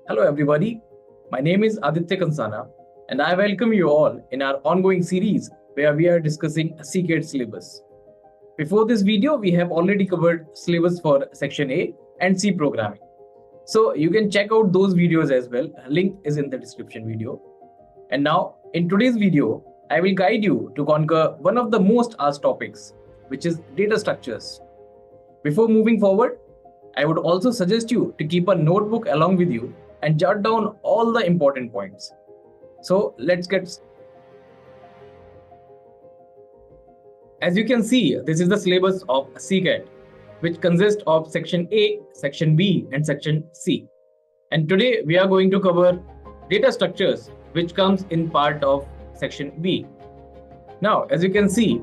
Hello, everybody. My name is Aditya Kansana, and I welcome you all in our ongoing series where we are discussing CCAT syllabus. Before this video, we have already covered syllabus for Section A and C programming. So you can check out those videos as well. Link is in the description video. And now, in today's video, I will guide you to conquer one of the most asked topics, which is data structures. Before moving forward, I would also suggest you to keep a notebook along with you and jot down all the important points. So let's get. As you can see, this is the syllabus of CCAT, which consists of Section A, Section B, and Section C. And today we are going to cover data structures, which comes in part of Section B. Now, as you can see,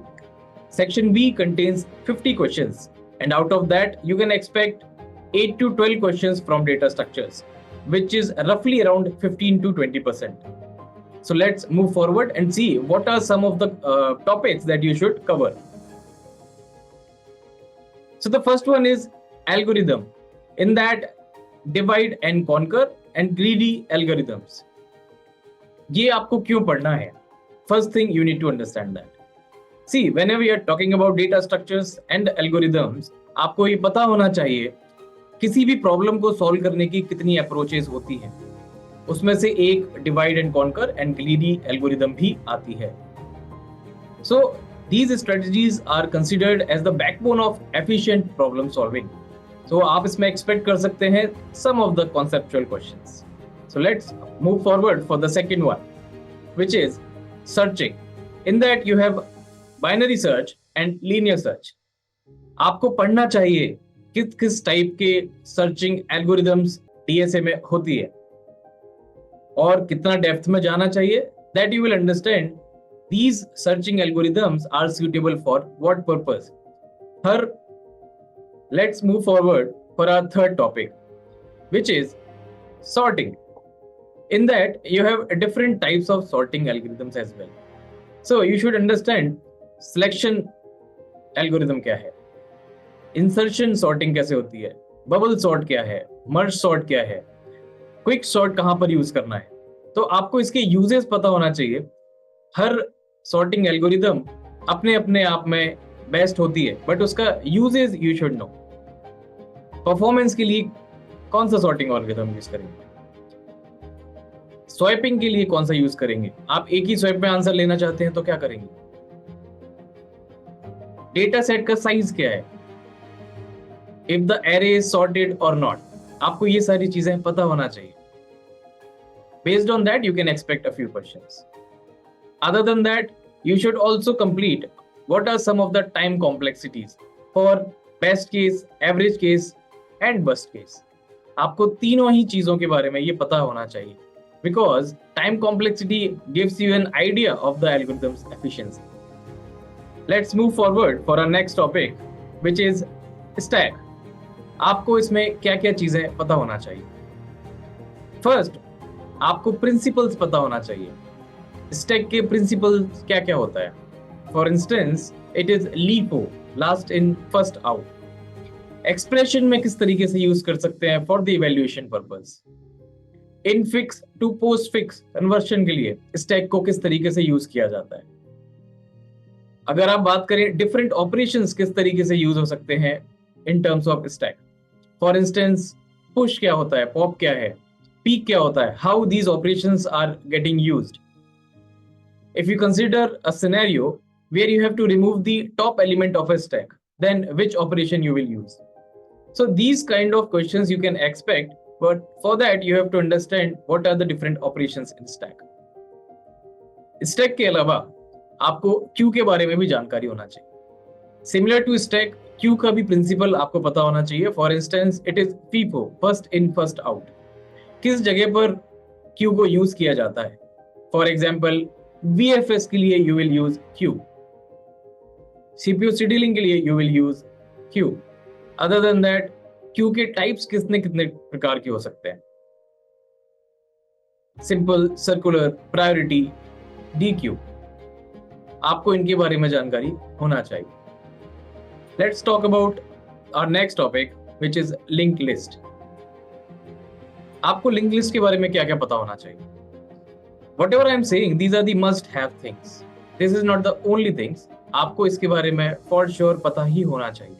Section B contains 50 questions, and out of that, you can expect 8 to 12 questions from data structures, which is roughly around 15 to 20%. So let's move forward and see what are some of the topics that you should cover. So the first one is algorithm. In that, divide and conquer and greedy algorithms. ये आपको क्यों पढ़ना है? First thing you need to understand that. See, whenever you are talking about data structures and algorithms, आपको ये पता होना चाहिए किसी भी प्रॉब्लम को सॉल्व करने की कितनी अप्रोचेस होती हैं. उसमें से एक divide and conquer and greedy algorithm भी आती है. So these strategies are considered as the backbone of efficient problem solving. So आप इसमें एक्सपेक्ट कर सकते हैं some of the conceptual questions. So let's move forward for the second one, which is searching. In that you have binary search and linear search. आपको पढ़ना चाहिए किस किस टाइप के सर्चिंग एल्गोरिदम्स डीएसए में होती है और कितना डेप्थ में जाना चाहिए. That you will understand these searching algorithms are suitable for what purpose. हर let's move forward for our third topic, which is sorting. In that you have different types of sorting algorithms as well. So you should understand selection algorithm क्या है, insertion sorting कैसे होती है, bubble sort क्या है, merge sort क्या है, quick sort कहां पर यूज करना है. तो आपको इसके यूजेस पता होना चाहिए. हर सॉर्टिंग एल्गोरिदम अपने अपने आप में बेस्ट होती है, बट उसका uses you should know. Performance के लिए कौन सा सॉर्टिंग एल्गोरिदम यूज करेंगे, स्वाइपिंग के लिए कौन सा यूज करेंगे, आप एक ही स्वाइप में आंसर लेना चाहते हैं तो क्या करेंगे, डेटा सेट का साइज क्या है, if the array is sorted और नॉट. आपको ये सारी चीजें पता होना चाहिए. Based on that, you can expect a few questions. Other than that, you should also complete what are some of the time complexities for best case, average case, and worst case. आपको तीनों ही चीजों के बारे में ये पता होना चाहिए, because time complexity gives you an idea of the algorithm's efficiency. Let's move forward for our next topic, which is stack. आपको इसमें क्या क्या चीजें पता होना चाहिए. फर्स्ट, आपको प्रिंसिपल्स पता होना चाहिए. स्टैक के प्रिंसिपल्स क्या क्या होता है. For instance, it is LIFO, last in first out. Expression में किस तरीके से यूज कर सकते हैं for the evaluation purpose. Infix to postfix conversion के लिए स्टैक को किस तरीके से यूज किया जाता है. अगर आप बात करें डिफरेंट ऑपरेशंस किस तरीके से यूज हो सकते हैं in terms of stack. For instance, push क्या होता है, पॉप क्या है, peak क्या होता है, how these operations are getting used. If you consider a scenario where you have to remove the top element of a stack, then which operation you will use. So these kind of questions you can expect, but for that you have to understand what are the different operations in stack. Stack के अलावा आपको queue के बारे में भी जानकारी होना चाहिए. Similar to stack, queue का भी प्रिंसिपल आपको पता होना चाहिए. For instance, it is FIFO, first in first out. किस जगह पर क्यू को यूज किया जाता है. फॉर एग्जाम्पल, VFS के लिए you will use queue, CPU scheduling के लिए you will use queue. Other than that, queue के टाइप्स कितने कितने प्रकार के हो सकते हैं. Simple, circular, priority, DQ. आपको इनके बारे में जानकारी होना चाहिए. Let's talk about our next topic, which is linked list. आपको लिंक लिस्ट के बारे में क्या क्या पता होना चाहिए? Whatever I'm saying, these are the must-have things. This is not the only things. आपको इसके बारे में for sure पता ही होना चाहिए.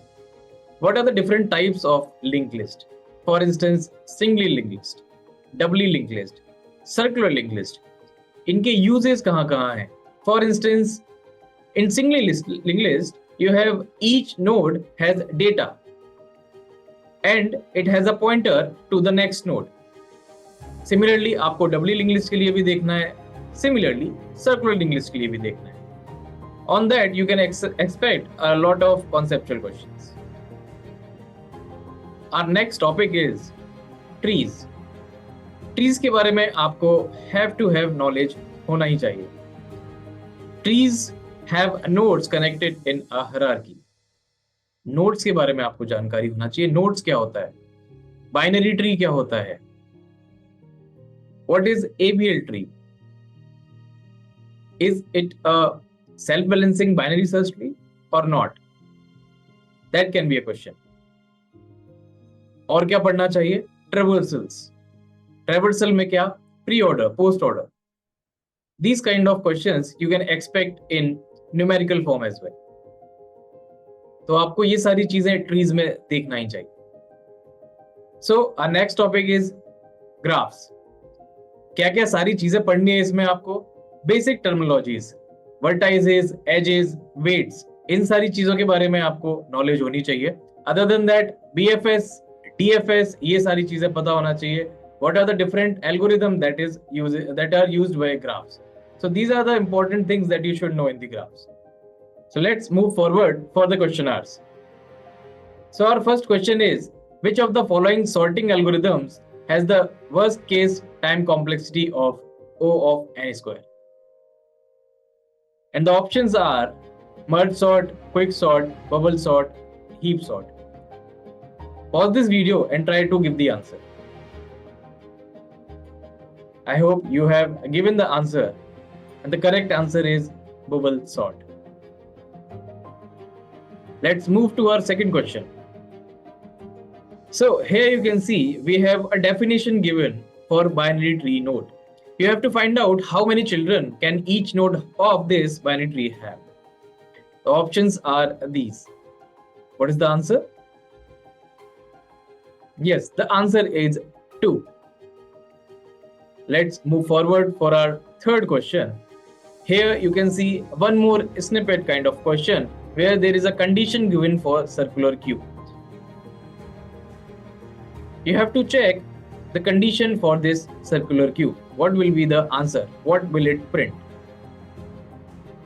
What are the different types of linked list? For instance, singly linked list, doubly linked list, circular linked list. इनके uses कहाँ हैं? For instance, in singly linked list, you have each node has data and it has a pointer to the next node. Similarly आपको डबली link list के लिए भी देखना है, similarly circular link list के लिए भी देखना है. On that you can expect a lot of conceptual questions. Our next topic is trees. Trees के बारे में आपको हैव टू हैव नॉलेज होना ही चाहिए. Trees have nodes connected in a hierarchy. Nodes के बारे में आपको जानकारी होना चाहिए. नोड्स क्या होता है, बाइनरी ट्री क्या होता है, what is ABL tree? Is it a self-balancing binary search tree or not? That can be a question. और क्या पढ़ना चाहिए? Traversals. Traversal में क्या? Pre-order, post-order. These kind of questions you can expect in numerical form as well. तो आपको ये सारी चीजें trees में देखना ही चाहिए. So our next topic is graphs. क्या क्या सारी चीजें पढ़नी है इसमें आपको? Basic terminologies, vertices, edges, weights, इन सारी चीजों के बारे में आपको नॉलेज होनी चाहिए. Other than that BFS, DFS, ये सारी चीजें पता होना चाहिए. What are the different algorithm that are used by graphs. So these are the important things that you should know in the graphs. So let's move forward for the questionnaires. So our first question is, which of the following sorting algorithms has the worst case time complexity of O of n square? And the options are merge sort, quick sort, bubble sort, heap sort. Pause this video and try to give the answer. I hope you have given the answer, and the correct answer is bubble sort. Let's move to our second question. So here you can see we have a definition given for binary tree node. You have to find out how many children can each node of this binary tree have. The options are these. What is the answer? Yes, the answer is 2. Let's move forward for our third question. Here you can see one more snippet kind of question where there is a condition given for circular cube. You have to check the condition for this circular cube. What will be the answer? What will it print?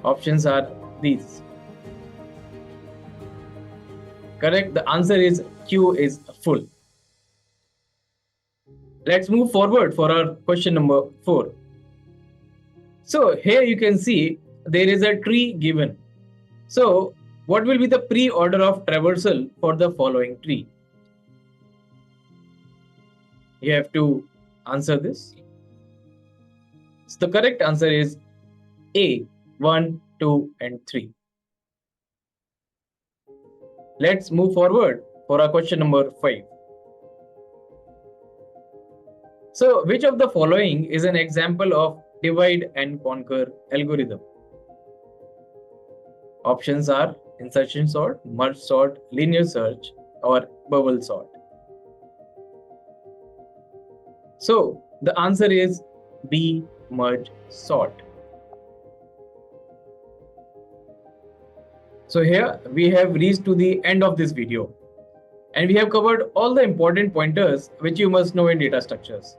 Options are these. Correct. The answer is Q is full. Let's move forward for our question number 4. So here you can see there is a tree given. So what will be the pre-order of traversal for the following tree? You have to answer this. So the correct answer is A, 1, 2, and 3. Let's move forward for our question number 5. So which of the following is an example of divide and conquer algorithm? Options are insertion sort, merge sort, linear search, or bubble sort. So the answer is B, merge sort. So here we have reached to the end of this video, and we have covered all the important pointers which you must know in data structures.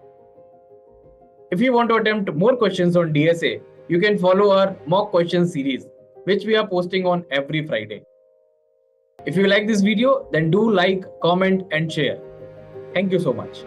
If you want to attempt more questions on DSA, you can follow our mock questions series, which we are posting on every Friday. If you like this video, then do like, comment, and share. Thank you so much.